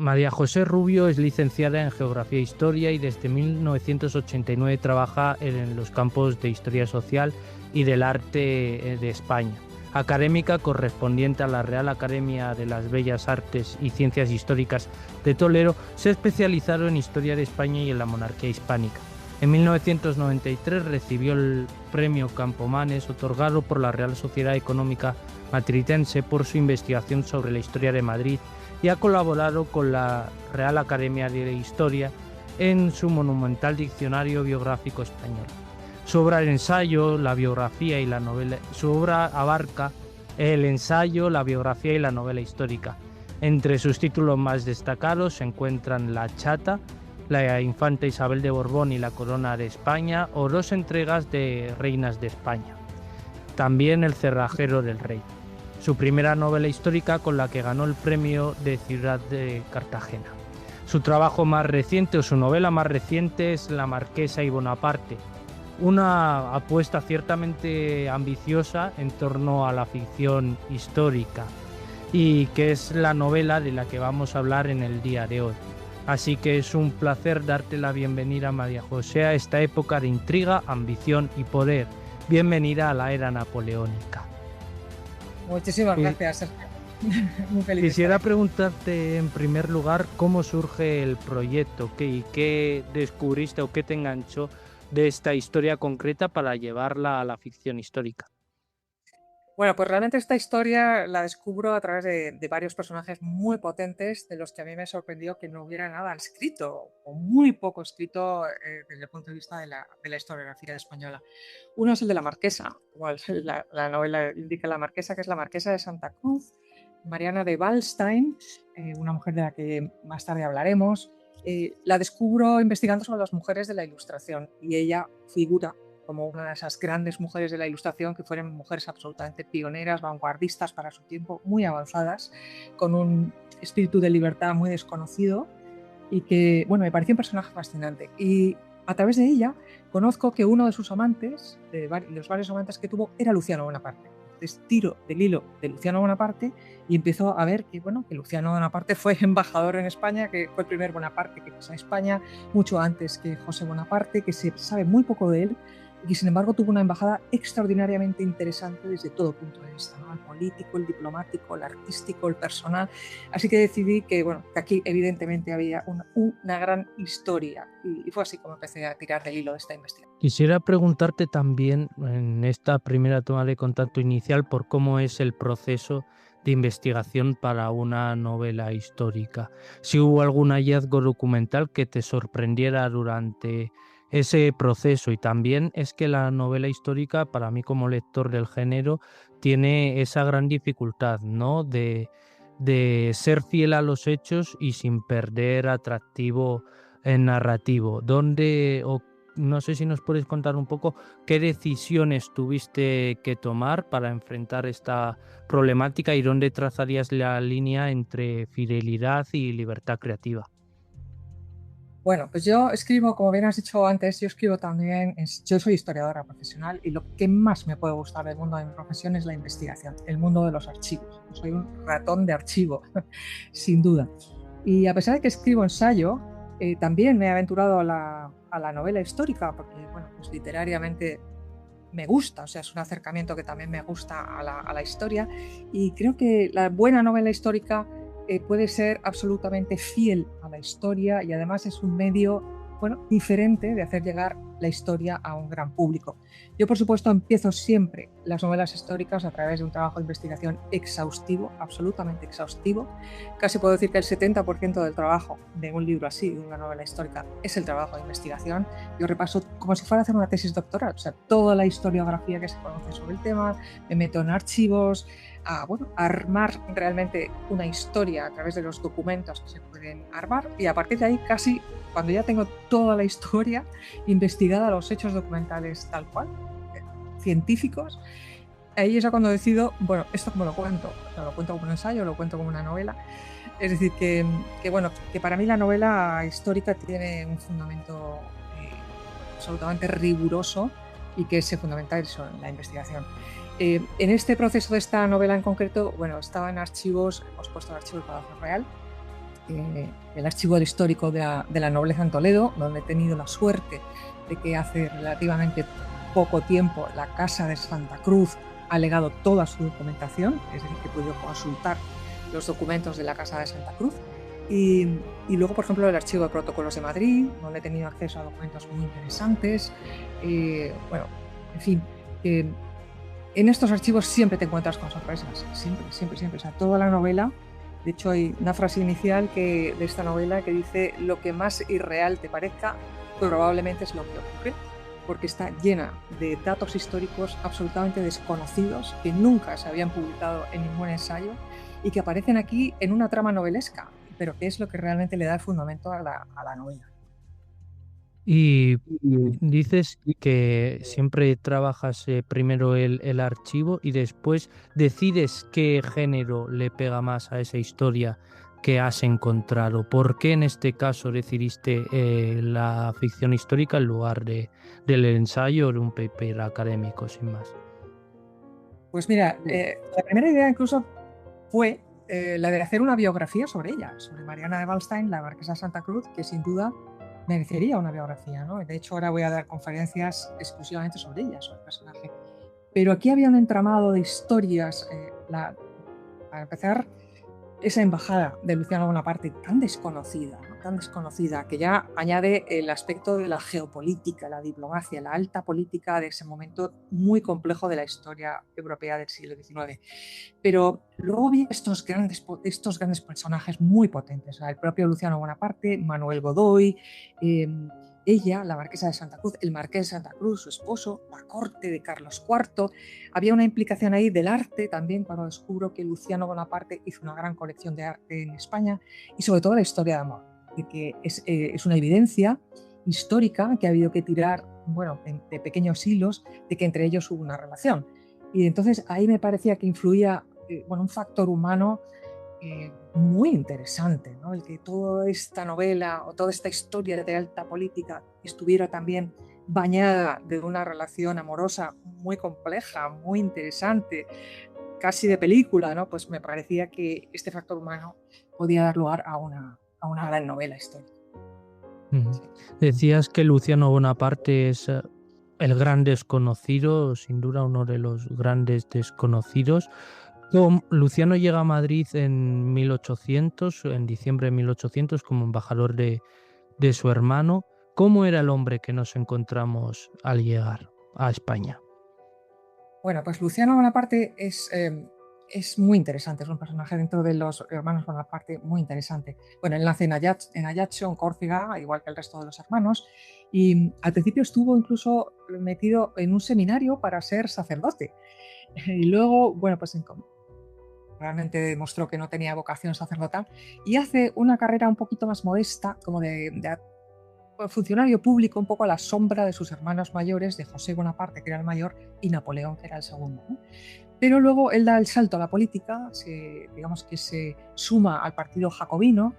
María José Rubio es licenciada en Geografía e Historia y desde 1989 trabaja en los campos de Historia Social y del Arte de España. Académica correspondiente a la Real Academia de las Bellas Artes y Ciencias Históricas de Toledo, se especializó en Historia de España y en la monarquía hispánica. En 1993 recibió el Premio Campomanes, otorgado por la Real Sociedad Económica Matritense por su investigación sobre la historia de Madrid, y ha colaborado con la Real Academia de Historia en su monumental Diccionario Biográfico Español. Su obra, el ensayo, la biografía y la novela. Su obra abarca el ensayo, la biografía y la novela histórica. Entre sus títulos más destacados se encuentran La Chata, la infanta Isabel de Borbón y la corona de España, o dos entregas de Reinas de España. También El cerrajero del rey, su primera novela histórica con la que ganó el premio de Ciudad de Cartagena. Su trabajo más reciente o su novela más reciente es La Marquesa y Bonaparte, una apuesta ciertamente ambiciosa en torno a la ficción histórica y que es la novela de la que vamos a hablar en el día de hoy. Así que es un placer darte la bienvenida, María José, a esta época de intriga, ambición y poder. Bienvenida a la era napoleónica. Muchísimas gracias, Sergio. Muy feliz. Quisiera preguntarte en primer lugar cómo surge el proyecto, qué descubriste o qué te enganchó de esta historia concreta para llevarla a la ficción histórica. Bueno, pues realmente esta historia la descubro a través de varios personajes muy potentes, de los que a mí me sorprendió que no hubiera nada escrito, o muy poco escrito desde el punto de vista de la historiografía española. Uno es el de la Marquesa, como la novela indica, la Marquesa, que es la Marquesa de Santa Cruz, Mariana de Wallstein, una mujer de la que más tarde hablaremos. La descubro investigando sobre las mujeres de la Ilustración, y ella figura como una de esas grandes mujeres de la Ilustración que fueron mujeres absolutamente pioneras, vanguardistas para su tiempo, muy avanzadas, con un espíritu de libertad muy desconocido, y que, bueno, me pareció un personaje fascinante. Y a través de ella conozco que uno de sus amantes, de los varios amantes que tuvo, era Luciano Bonaparte. Entonces tiro del hilo de Luciano Bonaparte y empiezo a ver que, bueno, que Luciano Bonaparte fue embajador en España, que fue el primer Bonaparte que pasó a España, mucho antes que José Bonaparte, que se sabe muy poco de él, y sin embargo tuvo una embajada extraordinariamente interesante desde todo punto de vista, ¿no? El político, el diplomático, el artístico, el personal. Así que decidí que, bueno, que aquí evidentemente había una gran historia, y fue así como empecé a tirar del hilo de esta investigación. Quisiera preguntarte también en esta primera toma de contacto inicial por cómo es el proceso de investigación para una novela histórica. Si hubo algún hallazgo documental que te sorprendiera durante ese proceso, y también es que la novela histórica, para mí como lector del género, tiene esa gran dificultad, ¿no? De ser fiel a los hechos y sin perder atractivo narrativo. No sé si nos puedes contar un poco qué decisiones tuviste que tomar para enfrentar esta problemática y dónde trazarías la línea entre fidelidad y libertad creativa. Bueno, pues yo escribo, como bien has dicho antes, yo escribo también, yo soy historiadora profesional, y lo que más me puede gustar del mundo de mi profesión es la investigación, el mundo de los archivos. Soy un ratón de archivo, sin duda. Y a pesar de que escribo ensayo, también me he aventurado a la novela histórica, porque, bueno, pues literariamente me gusta, o sea, es un acercamiento que también me gusta a la historia, y creo que la buena novela histórica puede ser absolutamente fiel a la historia, y además es un medio, bueno, diferente de hacer llegar la historia a un gran público. Yo, por supuesto, empiezo siempre las novelas históricas a través de un trabajo de investigación exhaustivo, absolutamente exhaustivo. Casi puedo decir que el 70% del trabajo de un libro así, de una novela histórica, es el trabajo de investigación. Yo repaso como si fuera a hacer una tesis doctoral, o sea, toda la historiografía que se conoce sobre el tema, me meto en archivos, a armar realmente una historia a través de los documentos que se pueden armar, y a partir de ahí, casi cuando ya tengo toda la historia investigada, los hechos documentales tal cual, científicos, ahí es cuando decido, bueno, ¿esto cómo lo cuento? O sea, ¿lo cuento como un ensayo, lo cuento como una novela? Es decir, que bueno, que para mí la novela histórica tiene un fundamento absolutamente riguroso, y que se fundamenta eso en la investigación. En este proceso de esta novela en concreto, bueno, estaba en archivos, hemos puesto el archivo del Palacio Real, el archivo histórico de la nobleza en Toledo, donde he tenido la suerte de que hace relativamente poco tiempo la Casa de Santa Cruz ha legado toda su documentación, es decir, que he podido consultar los documentos de la Casa de Santa Cruz. Y luego, por ejemplo, el Archivo de Protocolos de Madrid, donde he tenido acceso a documentos muy interesantes. Bueno, en fin, en estos archivos siempre te encuentras con sorpresas, siempre. O sea, toda la novela, de hecho hay una frase inicial de esta novela que dice: lo que más irreal te parezca probablemente es lo que ocurre, porque está llena de datos históricos absolutamente desconocidos que nunca se habían publicado en ningún ensayo y que aparecen aquí en una trama novelesca, pero que es lo que realmente le da el fundamento a la novela. Y dices que siempre trabajas primero el archivo y después decides qué género le pega más a esa historia que has encontrado. ¿Por qué en este caso decidiste la ficción histórica en lugar del ensayo o de un paper académico, sin más? Pues mira, la primera idea incluso fue la de hacer una biografía sobre ella, sobre Mariana de Wallstein, la marquesa de Santa Cruz, que sin duda merecería una biografía, ¿no? De hecho, ahora voy a dar conferencias exclusivamente sobre ella, sobre el personaje. Pero aquí había un entramado de historias. Para empezar, esa embajada de Luciano Bonaparte tan desconocida, ¿no? Tan desconocida, que ya añade el aspecto de la geopolítica, la diplomacia, la alta política de ese momento muy complejo de la historia europea del siglo XIX. Pero luego vi estos grandes personajes muy potentes, o sea, el propio Luciano Bonaparte, Manuel Godoy, ella, la marquesa de Santa Cruz, el marqués de Santa Cruz, su esposo, la corte de Carlos IV. Había una implicación ahí del arte también, cuando descubro que Luciano Bonaparte hizo una gran colección de arte en España, y sobre todo la historia de amor, de que es una evidencia histórica que ha habido que tirar, bueno, de pequeños hilos, de que entre ellos hubo una relación. Y entonces ahí me parecía que influía bueno, un factor humano muy interesante, ¿no? El que toda esta novela o toda esta historia de alta política estuviera también bañada de una relación amorosa muy compleja, muy interesante, casi de película, ¿no? Pues me parecía que este factor humano podía dar lugar a una gran novela histórica. Ujú. Sí. Decías que Luciano Bonaparte es el gran desconocido, sin duda uno de los grandes desconocidos. Luciano llega a Madrid en 1800, en diciembre de 1800, como embajador de su hermano. ¿Cómo era el hombre que nos encontramos al llegar a España? Bueno, pues Luciano Bonaparte es muy interesante, es un personaje dentro de los hermanos Bonaparte muy interesante. Bueno, él nace en Ajaccio, en Córcega, igual que el resto de los hermanos, y al principio estuvo incluso metido en un seminario para ser sacerdote. Y luego, bueno, pues realmente demostró que no tenía vocación sacerdotal y hace una carrera un poquito más modesta, como de funcionario público, un poco a la sombra de sus hermanos mayores, de José Bonaparte, que era el mayor, y Napoleón, que era el segundo, ¿no? Pero luego él da el salto a la política, digamos que se suma al partido jacobino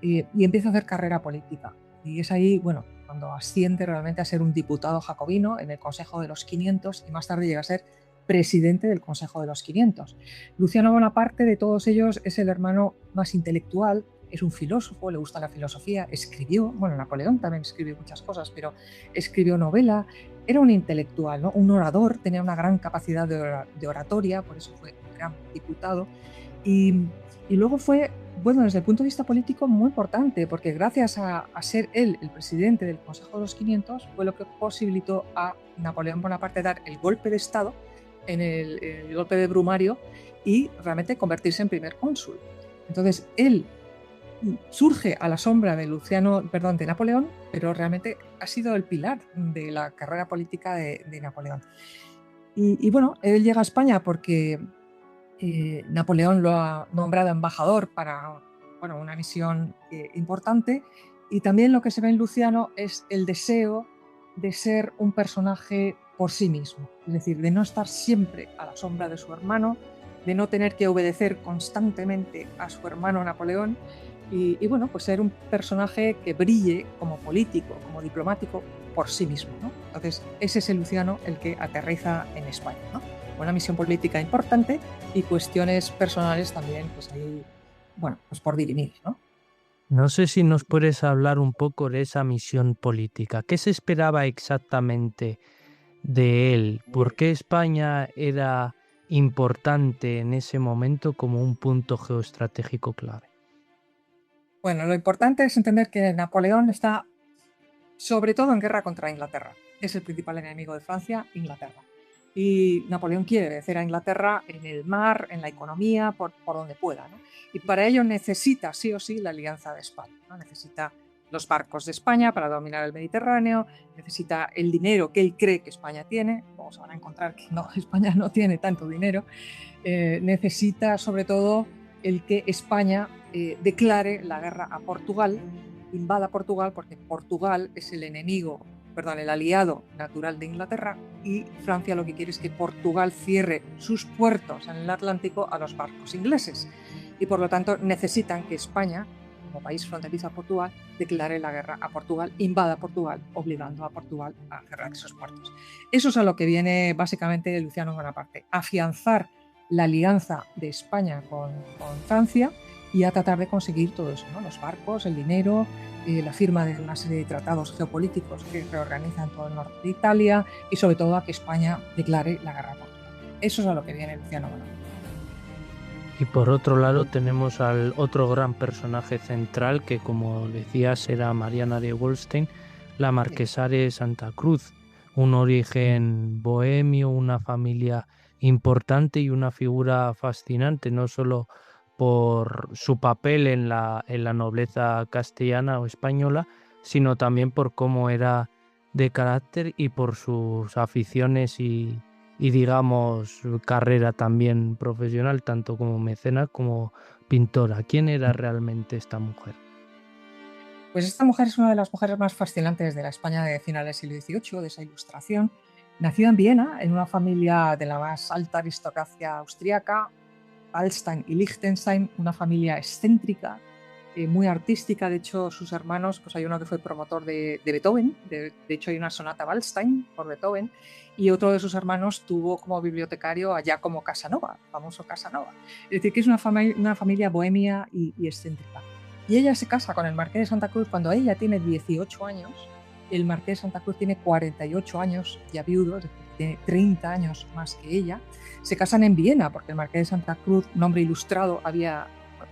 y empieza a hacer carrera política. Y es ahí, bueno, cuando asciende realmente a ser un diputado jacobino en el Consejo de los 500 y más tarde llega a ser presidente del Consejo de los 500. Luciano Bonaparte, de todos ellos, es el hermano más intelectual, es un filósofo, le gusta la filosofía, escribió, bueno, Napoleón también escribió muchas cosas, pero escribió novela, era un intelectual, ¿no? Un orador, tenía una gran capacidad de oratoria, por eso fue un gran diputado. Y luego fue, bueno, desde el punto de vista político muy importante, porque gracias a ser él el presidente del Consejo de los 500, fue lo que posibilitó a Napoleón Bonaparte dar el golpe de Estado, el golpe de Brumario, y realmente convertirse en primer cónsul. Entonces, él surge a la sombra de de Napoleón, pero realmente ha sido el pilar de la carrera política de Napoleón. Y bueno, él llega a España porque Napoleón lo ha nombrado embajador para, bueno, una misión importante, y también lo que se ve en Luciano es el deseo de ser un personaje por sí mismo, es decir, de no estar siempre a la sombra de su hermano, de no tener que obedecer constantemente a su hermano Napoleón, y bueno, pues ser un personaje que brille como político, como diplomático por sí mismo, ¿no? Entonces, ese es el Luciano el que aterriza en España, ¿no? Una misión política importante y cuestiones personales también, pues ahí, bueno, pues por dirimir, ¿no? No sé si nos puedes hablar un poco de esa misión política. ¿Qué se esperaba exactamente de él? ¿Por qué España era importante en ese momento como un punto geoestratégico clave? Bueno, lo importante es entender que Napoleón está sobre todo en guerra contra Inglaterra. Es el principal enemigo de Francia, Inglaterra. Y Napoleón quiere vencer a Inglaterra en el mar, en la economía, por donde pueda, ¿no? Y para ello necesita sí o sí la alianza de España, ¿no? Necesita los barcos de España para dominar el Mediterráneo, necesita el dinero que él cree que España tiene, vamos a encontrar que no, España no tiene tanto dinero, necesita sobre todo el que España declare la guerra a Portugal, invada Portugal, porque Portugal es el enemigo, perdón, el aliado natural de Inglaterra, y Francia lo que quiere es que Portugal cierre sus puertos en el Atlántico a los barcos ingleses. Y por lo tanto necesitan que España, como país fronterizo a Portugal, declare la guerra a Portugal, invada Portugal, obligando a Portugal a cerrar esos puertos. Eso es a lo que viene básicamente Luciano Bonaparte, afianzar la alianza de España con Francia y a tratar de conseguir todo eso, ¿no? Los barcos, el dinero, la firma de una serie de tratados geopolíticos que reorganizan todo el norte de Italia y sobre todo a que España declare la guerra a Portugal. Eso es a lo que viene Luciano Bonaparte. Y por otro lado tenemos al otro gran personaje central que, como decías, era Mariana de Wolstein, la marquesa de Santa Cruz, un origen bohemio, una familia importante y una figura fascinante, no solo por su papel en la nobleza castellana o española, sino también por cómo era de carácter y por sus aficiones y digamos su carrera también profesional, tanto como mecenas como pintora. ¿Quién era realmente esta mujer? Pues esta mujer es una de las mujeres más fascinantes de la España de finales del siglo XVIII, de esa ilustración. Nacida en Viena, en una familia de la más alta aristocracia austríaca, Waldstein y Liechtenstein, una familia excéntrica, muy artística. De hecho, sus hermanos, pues hay uno que fue promotor de Beethoven, de hecho hay una sonata Waldstein por Beethoven, y otro de sus hermanos tuvo como bibliotecario a Giacomo Casanova, famoso Casanova. Es decir, que es una familia bohemia y excéntrica. Y ella se casa con el marqués de Santa Cruz cuando ella tiene 18 años, el marqués de Santa Cruz tiene 48 años, ya viudo, es decir, tiene 30 años más que ella. Se casan en Viena porque el marqués de Santa Cruz, un hombre ilustrado,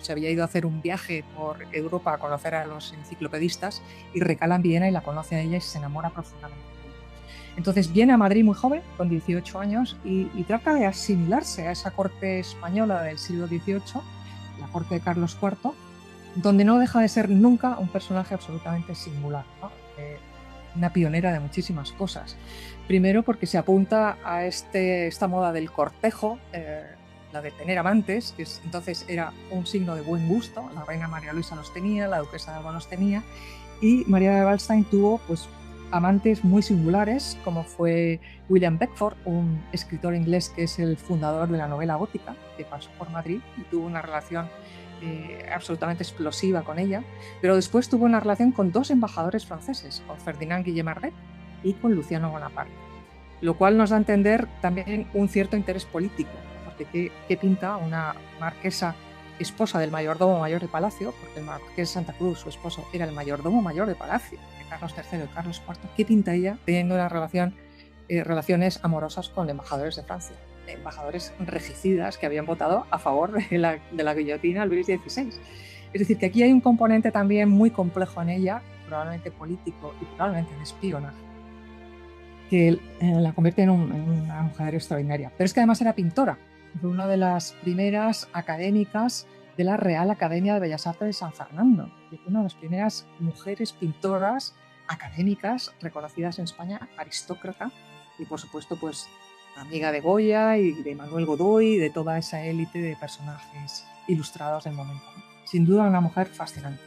se había ido a hacer un viaje por Europa a conocer a los enciclopedistas y recala en Viena y la conoce a ella y se enamora profundamente. Entonces viene a Madrid muy joven, con 18 años, y trata de asimilarse a esa corte española del siglo XVIII, la corte de Carlos IV, donde no deja de ser nunca un personaje absolutamente singular, ¿no? Una pionera de muchísimas cosas. Primero porque se apunta a esta moda del cortejo, la de tener amantes, que entonces era un signo de buen gusto. La reina María Luisa los tenía, la duquesa de Alba los tenía, y María de Waldstein tuvo pues amantes muy singulares, como fue William Beckford, un escritor inglés que es el fundador de la novela gótica, que pasó por Madrid y tuvo una relación absolutamente explosiva con ella, pero después tuvo una relación con dos embajadores franceses, con Ferdinand Guillemarret y con Luciano Bonaparte, lo cual nos da a entender también un cierto interés político, porque ¿qué pinta una marquesa esposa del mayordomo mayor de Palacio? Porque el marqués de Santa Cruz, su esposo, era el mayordomo mayor de Palacio, de Carlos III y Carlos IV. ¿Qué pinta ella teniendo una relaciones amorosas con embajadores de Francia? Embajadores regicidas que habían votado a favor de la guillotina a Luis XVI. Es decir, que aquí hay un componente también muy complejo en ella, probablemente político y probablemente de espionaje, que la convierte en una mujer extraordinaria. Pero es que además era pintora. Fue una de las primeras académicas de la Real Academia de Bellas Artes de San Fernando. Y fue una de las primeras mujeres pintoras académicas reconocidas en España, aristócrata, y por supuesto pues amiga de Goya y de Manuel Godoy y de toda esa élite de personajes ilustrados del momento. Sin duda una mujer fascinante.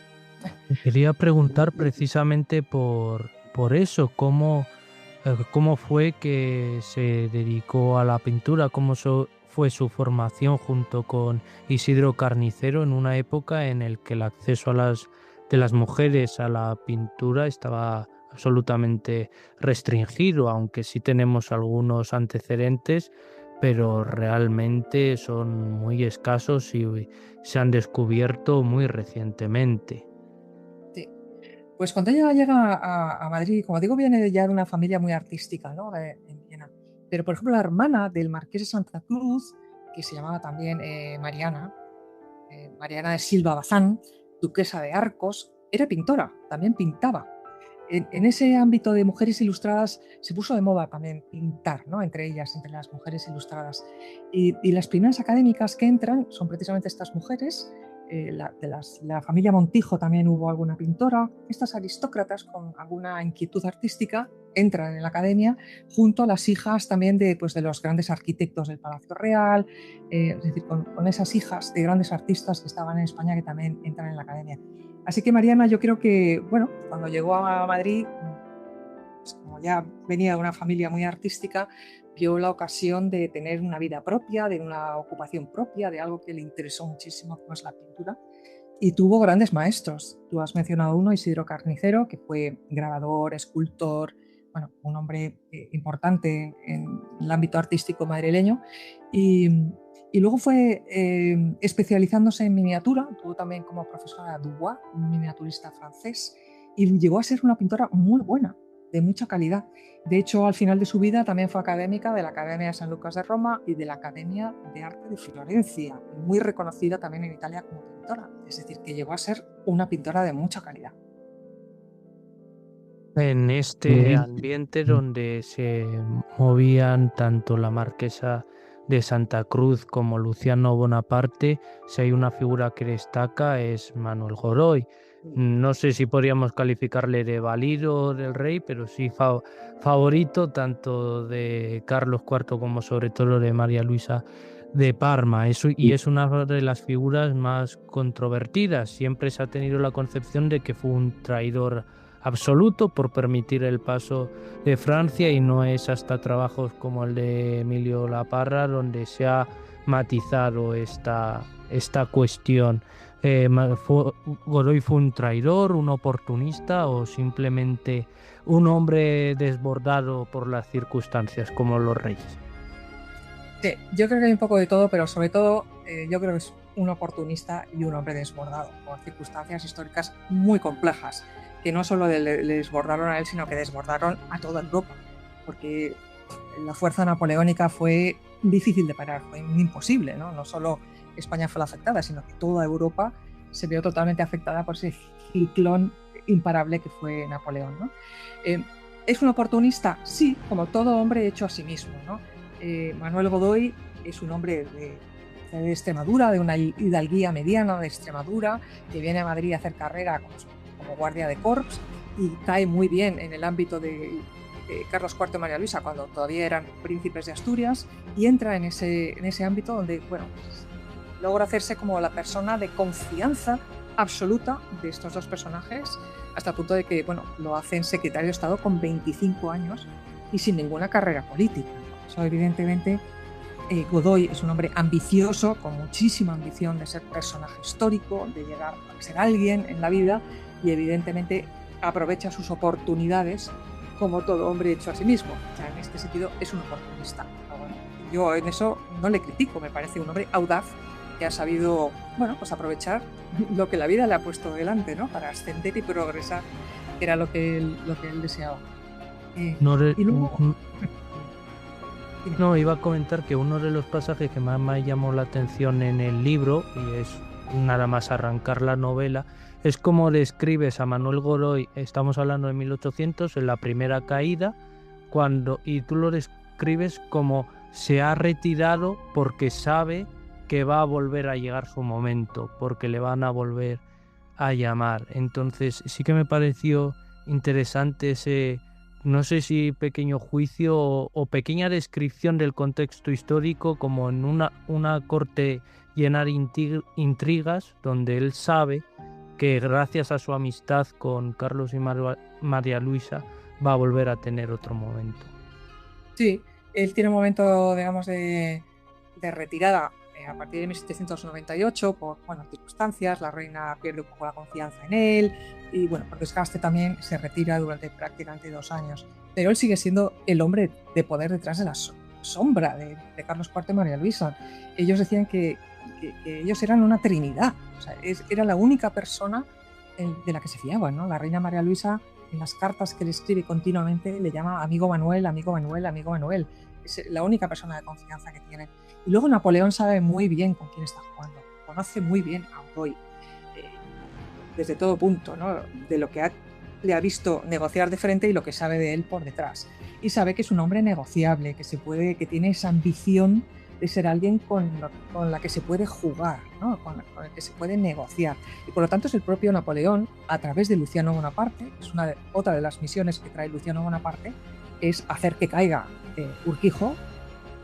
Te quería preguntar precisamente por eso, cómo fue que se dedicó a la pintura, fue su formación junto con Isidro Carnicero en una época en la que el acceso de las mujeres a la pintura estaba absolutamente restringido, aunque sí tenemos algunos antecedentes, pero realmente son muy escasos y se han descubierto muy recientemente. Pues cuando ella llega a Madrid, como digo, viene ya de una familia muy artística, ¿no? En Viena. Pero, por ejemplo, la hermana del marqués de Santa Cruz, que se llamaba también Mariana, Mariana de Silva Bazán, duquesa de Arcos, era pintora, también pintaba. En ese ámbito de mujeres ilustradas se puso de moda también pintar, ¿no? Entre ellas, entre las mujeres ilustradas. Y las primeras académicas que entran son precisamente estas mujeres. La familia Montijo también hubo alguna pintora. Estas aristócratas con alguna inquietud artística entran en la academia junto a las hijas también de, pues, de los grandes arquitectos del Palacio Real, es decir, con esas hijas de grandes artistas que estaban en España que también entran en la academia. Así que Mariana, yo creo que, bueno, cuando llegó a Madrid, pues como ya venía de una familia muy artística, vio la ocasión de tener una vida propia, de una ocupación propia, de algo que le interesó muchísimo, como es la pintura. Y tuvo grandes maestros. Tú has mencionado uno, Isidro Carnicero, que fue grabador, escultor, bueno, un hombre importante en el ámbito artístico madrileño. Y luego fue especializándose en miniatura, tuvo también como profesora a Dubois, un miniaturista francés, y llegó a ser una pintora muy buena, de mucha calidad. De hecho, al final de su vida también fue académica de la Academia de San Lucas de Roma y de la Academia de Arte de Florencia, muy reconocida también en Italia como pintora. Es decir, que llegó a ser una pintora de mucha calidad. En este ambiente donde se movían tanto la marquesa de Santa Cruz como Luciano Bonaparte, si hay una figura que destaca es Manuel Godoy. No sé si podríamos calificarle de valido del rey, pero sí favorito tanto de Carlos IV como sobre todo de María Luisa de Parma. Y es una de las figuras más controvertidas. Siempre se ha tenido la concepción de que fue un traidor absoluto por permitir el paso de Francia, y no es hasta trabajos como el de Emilio Laparra donde se ha matizado esta cuestión. ¿Godoy fue un traidor, un oportunista o simplemente un hombre desbordado por las circunstancias como los reyes? Sí, yo creo que hay un poco de todo, pero sobre todo yo creo que es un oportunista y un hombre desbordado por circunstancias históricas muy complejas, que no solo le desbordaron a él, sino que desbordaron a toda Europa, porque la fuerza napoleónica fue difícil de parar, fue imposible, ¿no? No solo España fue la afectada, sino que toda Europa se vio totalmente afectada por ese ciclón imparable que fue Napoleón, ¿no? ¿Es un oportunista? Sí, como todo hombre hecho a sí mismo, ¿no? Manuel Godoy es un hombre de Extremadura, de una hidalguía mediana de Extremadura, que viene a Madrid a hacer carrera como guardia de corps y cae muy bien en el ámbito de Carlos IV y María Luisa, cuando todavía eran príncipes de Asturias, y entra en ese ámbito donde, bueno, pues, logra hacerse como la persona de confianza absoluta de estos dos personajes, hasta el punto de que, bueno, lo hacen secretario de Estado con 25 años y sin ninguna carrera política. Eso, evidentemente, Godoy es un hombre ambicioso, con muchísima ambición de ser personaje histórico, de llegar a ser alguien en la vida, y evidentemente aprovecha sus oportunidades como todo hombre hecho a sí mismo. O sea, en este sentido es un oportunista. Bueno, yo en eso no le critico, me parece un hombre audaz que ha sabido, bueno, pues aprovechar lo que la vida le ha puesto delante, ¿no? Para ascender y progresar, que era lo que él deseaba. Y luego... No, iba a comentar que uno de los pasajes que más me llamó la atención en el libro, y es nada más arrancar la novela, es cómo describes a Manuel Godoy. Estamos hablando de 1800, en la primera caída, y tú lo describes como se ha retirado porque sabe que va a volver a llegar su momento, porque le van a volver a llamar. Entonces sí que me pareció interesante ese, no sé si pequeño juicio o pequeña descripción del contexto histórico, como en una corte llena de intrigas, donde él sabe que gracias a su amistad con Carlos y María Luisa va a volver a tener otro momento. Sí, él tiene un momento, digamos, de retirada a partir de 1798 por, bueno, circunstancias. La reina pierde un poco la confianza en él y, bueno, por desgaste también se retira durante prácticamente 2 años. Pero él sigue siendo el hombre de poder detrás de la sombra de Carlos IV y María Luisa. Ellos decían que ellos eran una trinidad. O sea, era la única persona de la que se fiaba, ¿no? La reina María Luisa, en las cartas que le escribe continuamente, le llama amigo Manuel, amigo Manuel, amigo Manuel. Es la única persona de confianza que tiene. Y luego Napoleón sabe muy bien con quién está jugando, conoce muy bien a Godoy, desde todo punto, ¿no? De lo que le ha visto negociar de frente y lo que sabe de él por detrás. Y sabe que es un hombre negociable, que tiene esa ambición de ser alguien con la que se puede jugar, ¿no? con el que se puede negociar. Y por lo tanto es el propio Napoleón, a través de Luciano Bonaparte, es otra de las misiones que trae Luciano Bonaparte, es hacer que caiga Urquijo,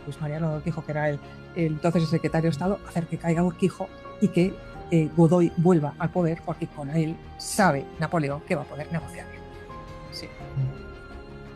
Luis Mariano de Urquijo, que era el entonces el secretario de Estado, hacer que caiga Urquijo y que Godoy vuelva al poder, porque con él sabe Napoleón que va a poder negociar. Sí.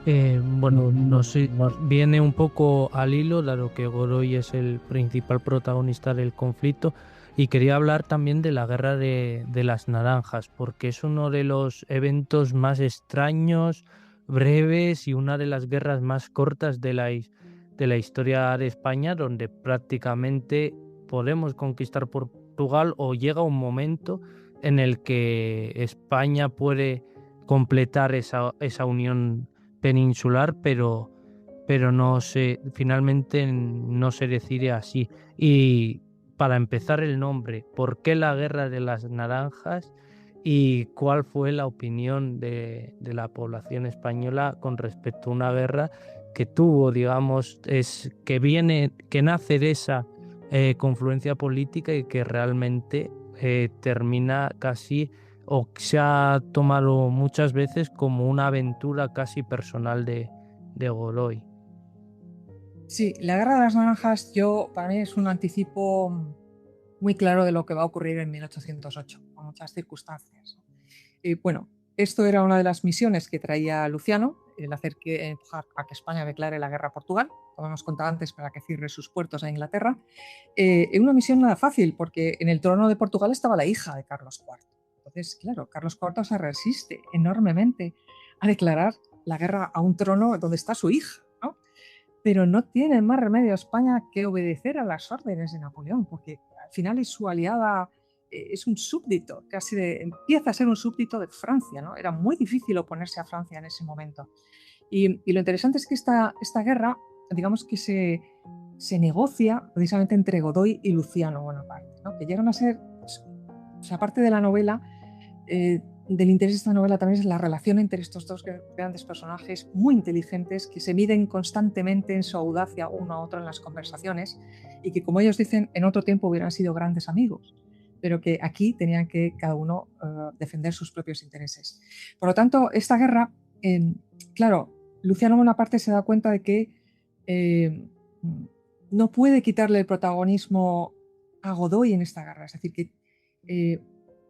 Bueno, no sé, viene un poco al hilo, dado que Godoy es el principal protagonista del conflicto, y quería hablar también de la Guerra de las Naranjas, porque es uno de los eventos más extraños, breves y una de las guerras más cortas de la historia de España, donde prácticamente podemos conquistar Portugal o llega un momento en el que España puede completar esa unión peninsular, pero no se, finalmente no se decide así. Y para empezar, el nombre, ¿por qué la Guerra de las Naranjas y cuál fue la opinión de la población española con respecto a una guerra que tuvo, digamos, que nace de esa confluencia política y que realmente termina casi, o se ha tomado muchas veces como una aventura casi personal de Godoy? Sí, la Guerra de las Naranjas para mí es un anticipo muy claro de lo que va a ocurrir en 1808, con muchas circunstancias. Y bueno, esto era una de las misiones que traía Luciano, el empujar a que España declare la guerra a Portugal, como hemos contado antes, para que cierre sus puertos a Inglaterra. Una misión nada fácil, porque en el trono de Portugal estaba la hija de Carlos IV. Entonces, claro, Carlos IV se resiste enormemente a declarar la guerra a un trono donde está su hija, ¿no? Pero no tiene más remedio España que obedecer a las órdenes de Napoleón, porque al final es su aliada, es un súbdito, empieza a ser un súbdito de Francia, ¿no? Era muy difícil oponerse a Francia en ese momento. Y lo interesante es que esta guerra, digamos que se negocia precisamente entre Godoy y Luciano Bonaparte, ¿no? Que llegan a ser, pues, o sea, aparte de la novela, del interés de esta novela también es la relación entre estos dos grandes personajes muy inteligentes que se miden constantemente en su audacia uno a otro en las conversaciones y que, como ellos dicen, en otro tiempo hubieran sido grandes amigos, pero que aquí tenían que cada uno defender sus propios intereses. Por lo tanto, esta guerra, claro, Luciano Bonaparte se da cuenta de que no puede quitarle el protagonismo a Godoy en esta guerra, es decir, que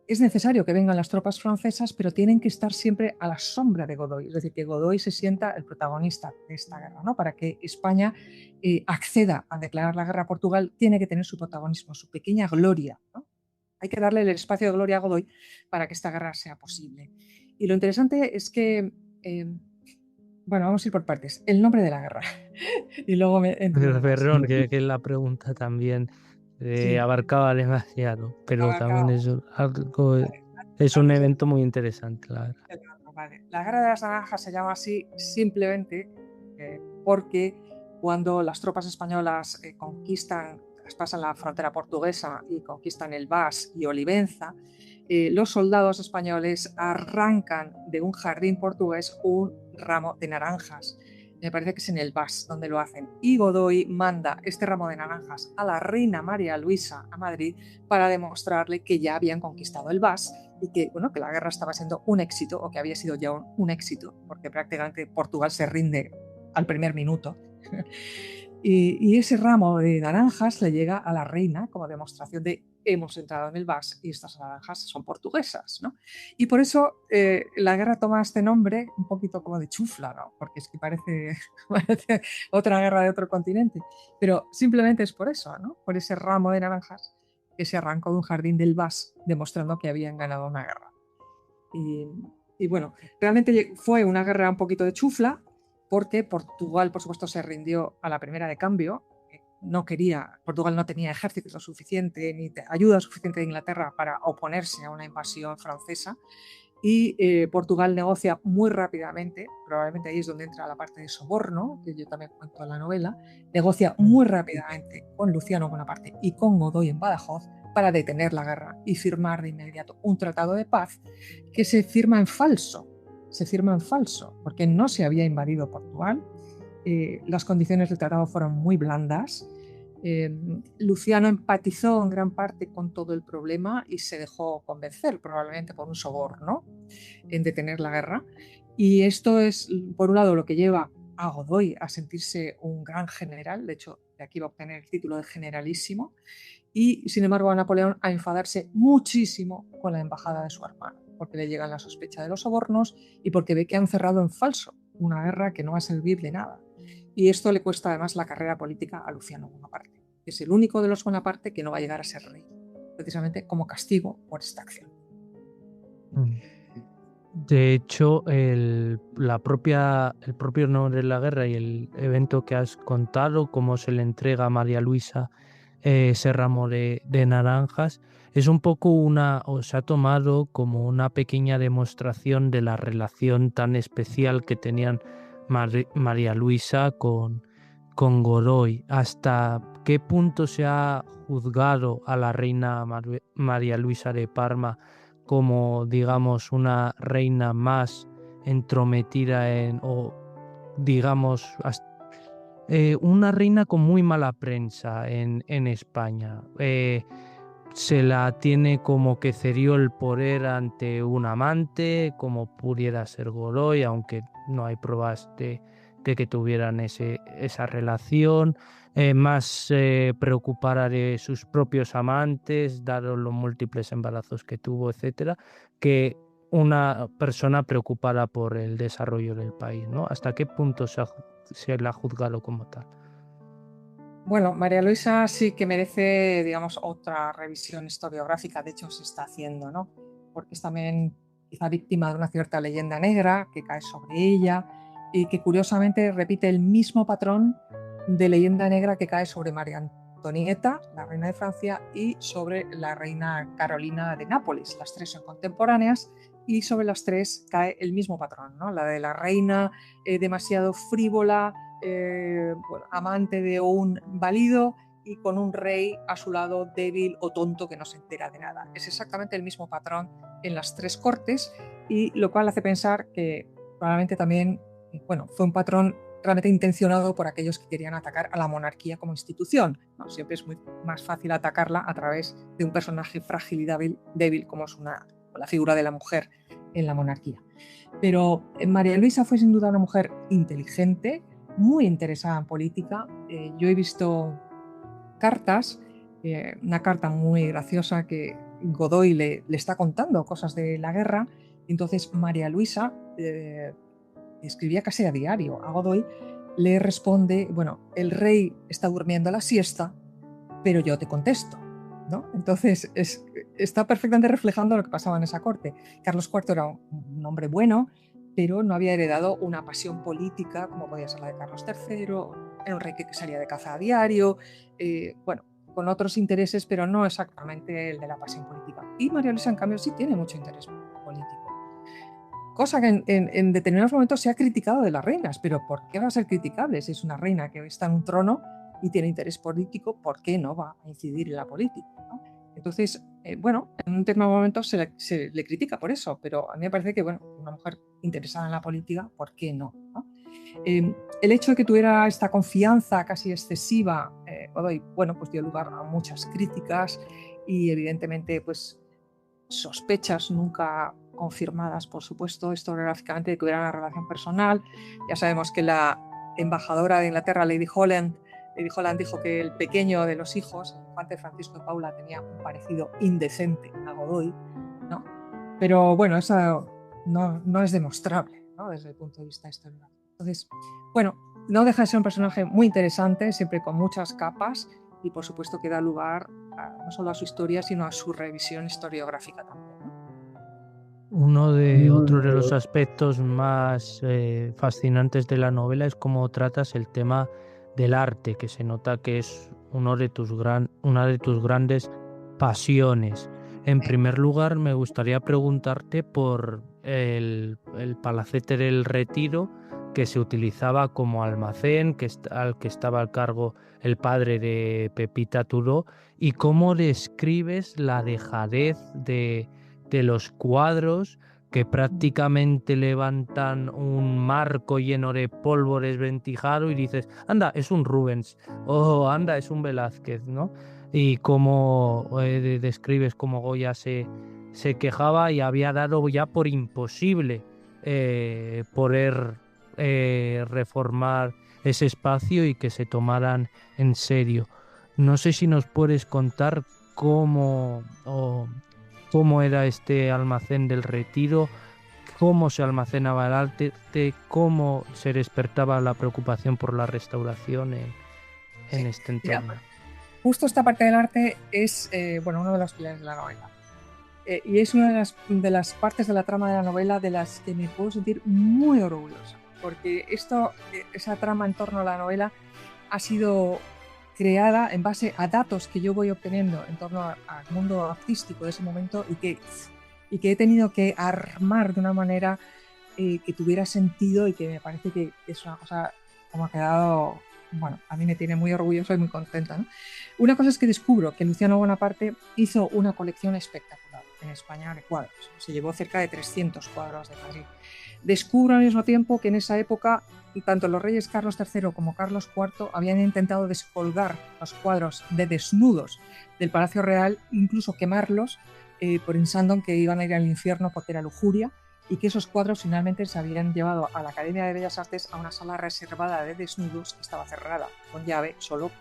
es necesario que vengan las tropas francesas, pero tienen que estar siempre a la sombra de Godoy, es decir, que Godoy se sienta el protagonista de esta guerra, ¿no? Para que España acceda a declarar la guerra a Portugal, tiene que tener su protagonismo, su pequeña gloria, ¿no? Hay que darle el espacio de gloria a Godoy para que esta guerra sea posible. Y lo interesante es que, bueno, vamos a ir por partes. El nombre de la guerra. Y luego me entro en más. Perdón, que la pregunta también Sí, abarcaba demasiado, pero también abarcado. es algo, Vale, es un antes de evento muy interesante, la verdad. Vale. La Guerra de las Naranjas se llama así simplemente porque cuando las tropas españolas traspasan la frontera portuguesa y conquistan el Bas y Olivenza, los soldados españoles arrancan de un jardín portugués un ramo de naranjas. Me parece que es en el Bas donde lo hacen. Y Godoy manda este ramo de naranjas a la reina María Luisa a Madrid para demostrarle que ya habían conquistado el Bas y que, bueno, que la guerra estaba siendo un éxito, o que había sido ya un éxito, porque prácticamente Portugal se rinde al primer minuto. Y ese ramo de naranjas le llega a la reina como demostración de hemos entrado en el Bas y estas naranjas son portuguesas, ¿no? Y por eso la guerra toma este nombre un poquito como de chufla, ¿no? Porque es que parece otra guerra de otro continente, pero simplemente es por eso, ¿no? Por ese ramo de naranjas que se arrancó de un jardín del Bas demostrando que habían ganado una guerra. Y, y bueno, realmente fue una guerra un poquito de chufla porque Portugal, por supuesto, se rindió a la primera de cambio. no quería, Portugal no tenía ejército suficiente ni ayuda suficiente de Inglaterra para oponerse a una invasión francesa, y Portugal negocia muy rápidamente, probablemente ahí es donde entra la parte de soborno, que yo también cuento en la novela, negocia muy rápidamente con Luciano Bonaparte y con Godoy en Badajoz para detener la guerra y firmar de inmediato un tratado de paz que se firma en falso, porque no se había invadido Portugal, las condiciones del tratado fueron muy blandas. Luciano empatizó en gran parte con todo el problema y se dejó convencer, probablemente por un soborno, en detener la guerra. Y esto es, por un lado, lo que lleva a Godoy a sentirse un gran general, de hecho, de aquí va a obtener el título de generalísimo, y sin embargo a Napoleón a enfadarse muchísimo con la embajada de su hermano, porque le llegan la sospecha de los sobornos y porque ve que han cerrado en falso una guerra que no va a servir de nada. Y esto le cuesta además la carrera política a Luciano Bonaparte, que es el único de los Bonaparte que no va a llegar a ser rey, precisamente como castigo por esta acción. De hecho, el propio nombre de la guerra y el evento que has contado, cómo se le entrega a María Luisa ese ramo de naranjas, es un poco o se ha tomado como una pequeña demostración de la relación tan especial que tenían María Luisa con Godoy. ¿Hasta qué punto se ha juzgado a la reina María Luisa de Parma como, digamos, una reina más entrometida o digamos, una reina con muy mala prensa en España? Se la tiene como que cedió el poder ante un amante, como pudiera ser Godoy, aunque no hay pruebas de que tuvieran esa relación. Más preocupada de sus propios amantes, dado los múltiples embarazos que tuvo, etcétera, que una persona preocupada por el desarrollo del país, ¿no? ¿Hasta qué punto se la ha juzgado como tal? Bueno, María Luisa sí que merece, digamos, otra revisión historiográfica, de hecho se está haciendo, ¿no? Porque es también quizá víctima de una cierta leyenda negra que cae sobre ella y que curiosamente repite el mismo patrón de leyenda negra que cae sobre María Antonieta, la reina de Francia, y sobre la reina Carolina de Nápoles. Las tres son contemporáneas y sobre las tres cae el mismo patrón, ¿no? La de la reina demasiado frívola, bueno, amante de un valido y con un rey a su lado débil o tonto que no se entera de nada. Es exactamente el mismo patrón en las tres cortes, y lo cual hace pensar que probablemente también, bueno, fue un patrón realmente intencionado por aquellos que querían atacar a la monarquía como institución, ¿no? Siempre es muy más fácil atacarla a través de un personaje frágil y débil como es la figura de la mujer en la monarquía. Pero María Luisa fue sin duda una mujer inteligente, muy interesada en política. Yo he visto cartas, una carta muy graciosa que Godoy le está contando cosas de la guerra. Entonces María Luisa escribía casi a diario a Godoy, le responde, bueno, el rey está durmiendo la siesta, pero yo te contesto, ¿no? Entonces está perfectamente reflejando lo que pasaba en esa corte. Carlos IV era un hombre bueno, pero no había heredado una pasión política como podía ser la de Carlos III, era un rey que salía de caza a diario, bueno, con otros intereses, pero no exactamente el de la pasión política. Y María Luisa, en cambio, sí tiene mucho interés político. Cosa que en determinados momentos se ha criticado de las reinas, pero ¿por qué va a ser criticable? Si es una reina que está en un trono y tiene interés político, ¿por qué no va a incidir en la política, ¿no? Entonces, bueno, en un determinado momento se le critica por eso, pero a mí me parece que, bueno, una mujer interesada en la política, ¿por qué no? ¿No? El hecho de que tuviera esta confianza casi excesiva, bueno, pues dio lugar a muchas críticas y evidentemente, pues, sospechas nunca confirmadas, por supuesto, historiográficamente, de que hubiera una relación personal. Ya sabemos que la embajadora de Inglaterra, Lady Holland, dijo que el pequeño de los hijos, el infante Francisco de Paula, tenía un parecido indecente a Godoy, ¿no? Pero bueno, eso no es demostrable, ¿no? Desde el punto de vista historiográfico. Entonces, bueno, no deja de ser un personaje muy interesante, siempre con muchas capas, y por supuesto que da lugar no solo a su historia, sino a su revisión historiográfica también, ¿no? Otro de los aspectos más fascinantes de la novela es cómo tratas el tema del arte, que se nota que es una de tus grandes pasiones. En primer lugar, me gustaría preguntarte por el Palacete del Retiro, que se utilizaba como almacén, al que estaba al cargo el padre de Pepita Tudó, y cómo describes la dejadez de los cuadros que prácticamente levantan un marco lleno de polvo desvencijado y dices, anda, es un Rubens, o anda, es un Velázquez, ¿no? Y cómo describes cómo Goya se quejaba y había dado ya por imposible poder reformar ese espacio y que se tomaran en serio. No sé si nos puedes contar cómo era este almacén del Retiro, cómo se almacenaba el arte, cómo se despertaba la preocupación por la restauración en Sí. este Mira, entorno. justo esta parte del arte es bueno, uno de los pilares de la novela. Y es una de las partes de la trama de la novela de las que me puedo sentir muy orgullosa, porque esa trama en torno a la novela ha sido creada en base a datos que yo voy obteniendo en torno al mundo artístico de ese momento y que he tenido que armar de una manera que tuviera sentido y que me parece que es una cosa como ha quedado, bueno, a mí me tiene muy orgulloso y muy contenta, ¿no? Una cosa es que descubro que Luciano Bonaparte hizo una colección espectacular en España de cuadros. Se llevó cerca de 300 cuadros de Madrid. Descubro al mismo tiempo que en esa época tanto los reyes Carlos III como Carlos IV habían intentado descolgar los cuadros de desnudos del Palacio Real, incluso quemarlos, pensando en que iban a ir al infierno porque era lujuria, y que esos cuadros finalmente se habían llevado a la Academia de Bellas Artes a una sala reservada de desnudos que estaba cerrada con llave, solo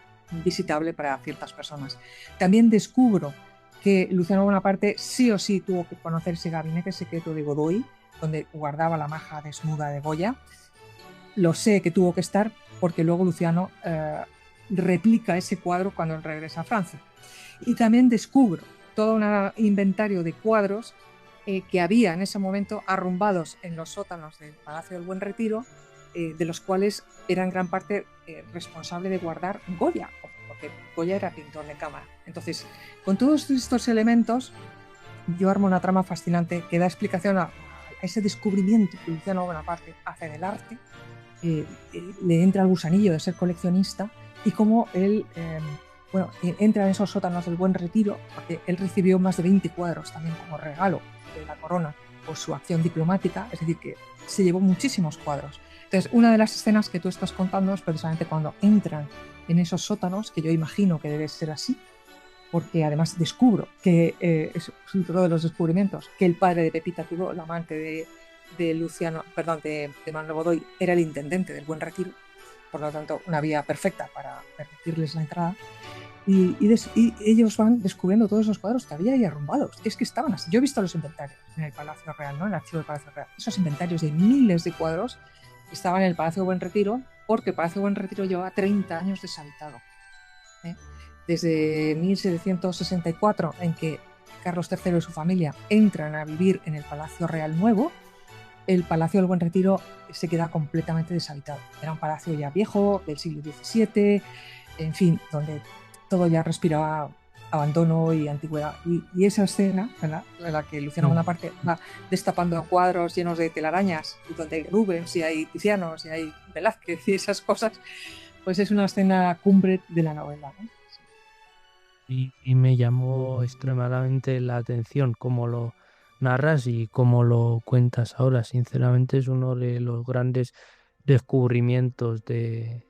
visitable para ciertas personas. También descubro que Luciano Bonaparte sí o sí tuvo que conocer ese gabinete secreto de Godoy, donde guardaba la maja desnuda de Goya. Lo sé que tuvo que estar porque luego Luciano replica ese cuadro cuando él regresa a Francia. Y también descubro todo un inventario de cuadros que había en ese momento arrumbados en los sótanos del Palacio del Buen Retiro, de los cuales era en gran parte responsable de guardar Goya, porque Goya era pintor de cámara. Entonces, con todos estos elementos, yo armo una trama fascinante que da explicación a ese descubrimiento que Luciano Bonaparte hace del arte, le entra el gusanillo de ser coleccionista y cómo él entra en esos sótanos del Buen Retiro, porque él recibió más de 20 cuadros también como regalo de la corona por su acción diplomática, es decir, que se llevó muchísimos cuadros. Entonces, una de las escenas que tú estás contando es precisamente cuando entran en esos sótanos, que yo imagino que debe ser así, porque además descubro que es otro de los descubrimientos, que el padre de Pepita Tudó, el amante de Manuel Godoy, era el intendente del Buen Retiro, por lo tanto una vía perfecta para permitirles la entrada. Y ellos van descubriendo todos esos cuadros que había ahí arrumbados. Es que estaban así. Yo he visto los inventarios en el Palacio Real, ¿no? En el archivo del Palacio Real. Esos inventarios de miles de cuadros que estaban en el Palacio Buen Retiro, porque el Palacio Buen Retiro lleva 30 años deshabitado. Desde 1764, en que Carlos III y su familia entran a vivir en el Palacio Real Nuevo, el Palacio del Buen Retiro se queda completamente deshabitado. Era un palacio ya viejo, del siglo XVII, en fin, donde todo ya respiraba abandono y antigüedad. Y esa escena, ¿verdad?, en la que Luciano Bonaparte va destapando cuadros llenos de telarañas, y donde hay Rubens y hay Tizianos y hay Velázquez y esas cosas, pues es una escena cumbre de la novela, ¿no? Y me llamó extremadamente la atención cómo lo narras y cómo lo cuentas ahora. Sinceramente es uno de los grandes descubrimientos de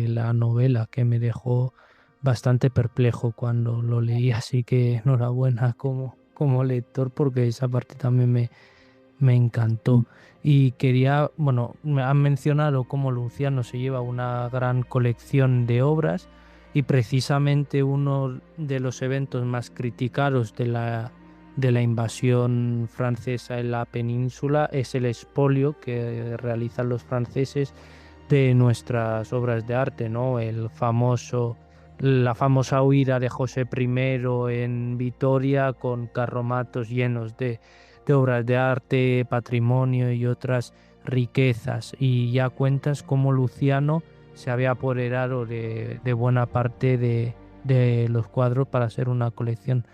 la novela que me dejó bastante perplejo cuando lo leí, así que enhorabuena como lector porque esa parte también me encantó. Y quería, bueno, me han mencionado cómo Luciano se lleva una gran colección de obras y precisamente uno de los eventos más criticados de la invasión francesa en la península es el expolio que realizan los franceses de nuestras obras de arte, ¿no? La famosa huida de José I en Vitoria con carromatos llenos de obras de arte, patrimonio y otras riquezas. Y ya cuentas cómo Luciano se había apoderado de buena parte de los cuadros para hacer una colección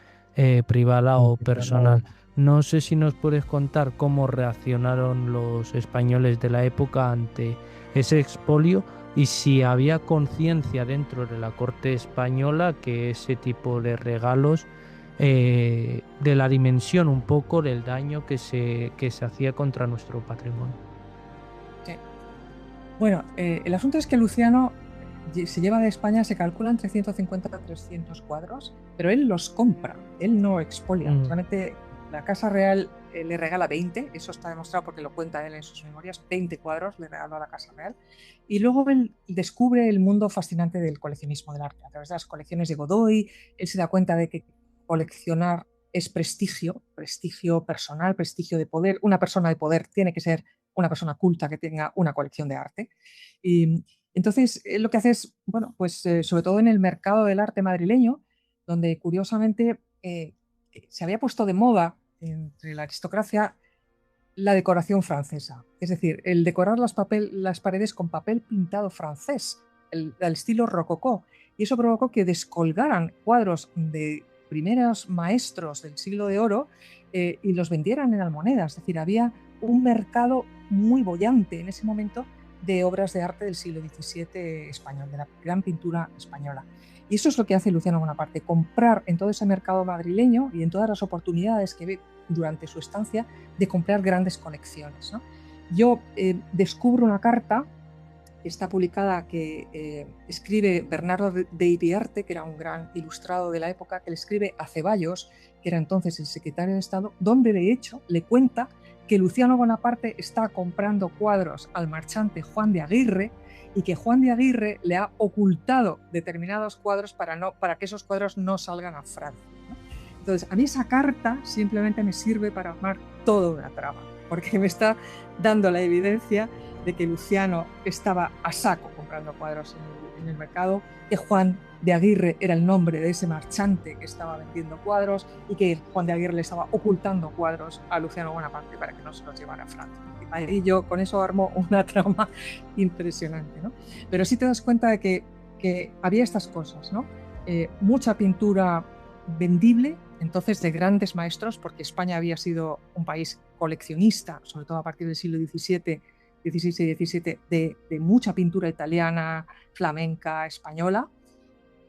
privada o personal. No sé si nos puedes contar cómo reaccionaron los españoles de la época ante ese expolio y si había conciencia dentro de la corte española que ese tipo de regalos, de la dimensión un poco del daño que se hacía contra nuestro patrimonio. Sí. Bueno, el asunto es que Luciano se lleva de España, se calcula entre 150 a 300 cuadros, pero él los compra, él no expolia. Realmente la Casa Real le regala 20, eso está demostrado porque lo cuenta él en sus memorias, 20 cuadros le regaló a la Casa Real. Y luego él descubre el mundo fascinante del coleccionismo del arte. A través de las colecciones de Godoy, él se da cuenta de que coleccionar es prestigio, prestigio personal, prestigio de poder. Una persona de poder tiene que ser una persona culta que tenga una colección de arte. Y entonces, lo que hace es, bueno, pues sobre todo en el mercado del arte madrileño, donde curiosamente se había puesto de moda entre la aristocracia la decoración francesa. Es decir, el decorar las paredes con papel pintado francés, al estilo rococó. Y eso provocó que descolgaran cuadros de primeros maestros del siglo de oro y los vendieran en almonedas. Es decir, había un mercado muy boyante en ese momento de obras de arte del siglo XVII español, de la gran pintura española. Y eso es lo que hace Luciano Bonaparte, comprar en todo ese mercado madrileño y en todas las oportunidades que ve durante su estancia de comprar grandes colecciones, ¿no? Yo descubro una carta que está publicada que escribe Bernardo de Iriarte, que era un gran ilustrado de la época, que le escribe a Ceballos, que era entonces el secretario de Estado, donde de hecho le cuenta que Luciano Bonaparte está comprando cuadros al marchante Juan de Aguirre y que Juan de Aguirre le ha ocultado determinados cuadros para que esos cuadros no salgan a Francia, ¿no? Entonces, a mí esa carta simplemente me sirve para armar toda una trama, porque me está dando la evidencia de que Luciano estaba a saco comprando cuadros en el mercado, que Juan de Aguirre era el nombre de ese marchante que estaba vendiendo cuadros y que Juan de Aguirre le estaba ocultando cuadros a Luciano Bonaparte para que no se los llevara a Francia. Y yo con eso armo una trama impresionante, ¿no? Pero sí te das cuenta de que había estas cosas, ¿no? Mucha pintura vendible, entonces de grandes maestros, porque España había sido un país coleccionista, sobre todo a partir del siglo XVII, XVI y XVII, de mucha pintura italiana, flamenca, española,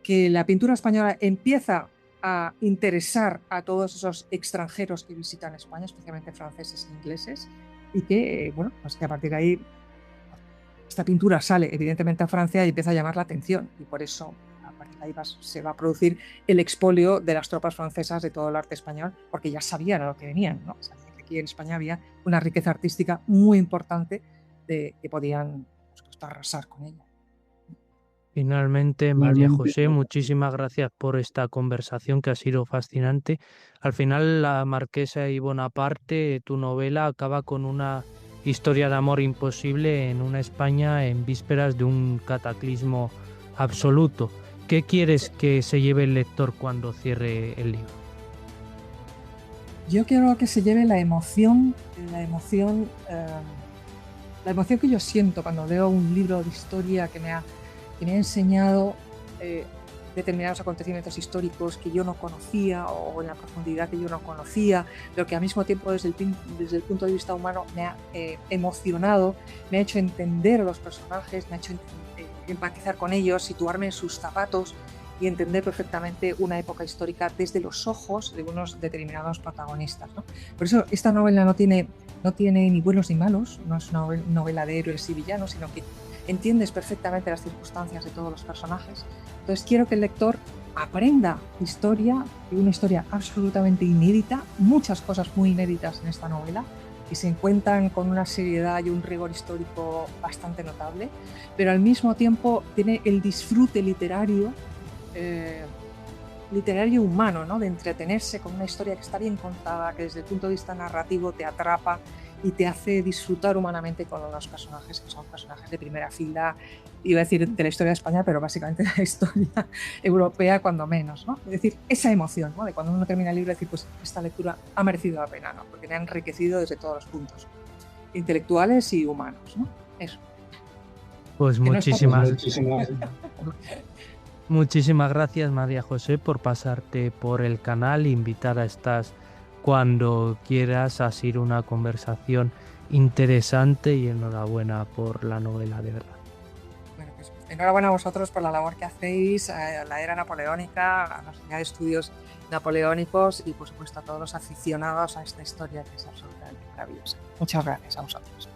que la pintura española empieza a interesar a todos esos extranjeros que visitan España, especialmente franceses e ingleses, y que, bueno, pues que a partir de ahí esta pintura sale evidentemente a Francia y empieza a llamar la atención, y por eso a partir de ahí se va a producir el expolio de las tropas francesas de todo el arte español, porque ya sabían a lo que venían, ¿no? O sea, que aquí en España había una riqueza artística muy importante que podían, por supuesto, arrasar con ella. Finalmente, María José, muchísimas gracias por esta conversación que ha sido fascinante. Al final, La Marquesa y Bonaparte, tu novela, acaba con una historia de amor imposible en una España en vísperas de un cataclismo absoluto. ¿Qué quieres que se lleve el lector cuando cierre el libro? Yo quiero que se lleve la emoción que yo siento cuando leo un libro de historia que me ha enseñado determinados acontecimientos históricos que yo no conocía o en la profundidad que yo no conocía, pero que al mismo tiempo desde el punto de vista humano me ha emocionado, me ha hecho entender a los personajes, me ha hecho empatizar con ellos, situarme en sus zapatos y entender perfectamente una época histórica desde los ojos de unos determinados protagonistas, ¿no? Por eso esta novela no tiene ni buenos ni malos, no es una novela de héroes y villanos, sino que entiendes perfectamente las circunstancias de todos los personajes. Entonces quiero que el lector aprenda historia, una historia absolutamente inédita, muchas cosas muy inéditas en esta novela, que se encuentran con una seriedad y un rigor histórico bastante notable, pero al mismo tiempo tiene el disfrute literario humano, ¿no? De entretenerse con una historia que está bien contada, que desde el punto de vista narrativo te atrapa y te hace disfrutar humanamente con unos personajes que son personajes de primera fila, iba a decir de la historia de España, pero básicamente de la historia europea cuando menos, ¿no? Es decir, esa emoción, ¿no? De cuando uno termina el libro, decir, pues esta lectura ha merecido la pena, ¿no? Porque me ha enriquecido desde todos los puntos intelectuales y humanos, ¿no? Eso. Pues Que no es poco. muchísimas gracias, María José, por pasarte por el canal, invitar a estas cuando quieras. Ha sido una conversación interesante y enhorabuena por la novela, de verdad. Bueno, pues enhorabuena a vosotros por la labor que hacéis a la era napoleónica, a la Sociedad de Estudios Napoleónicos y, por supuesto, a todos los aficionados a esta historia que es absolutamente maravillosa. Muchas gracias a vosotros.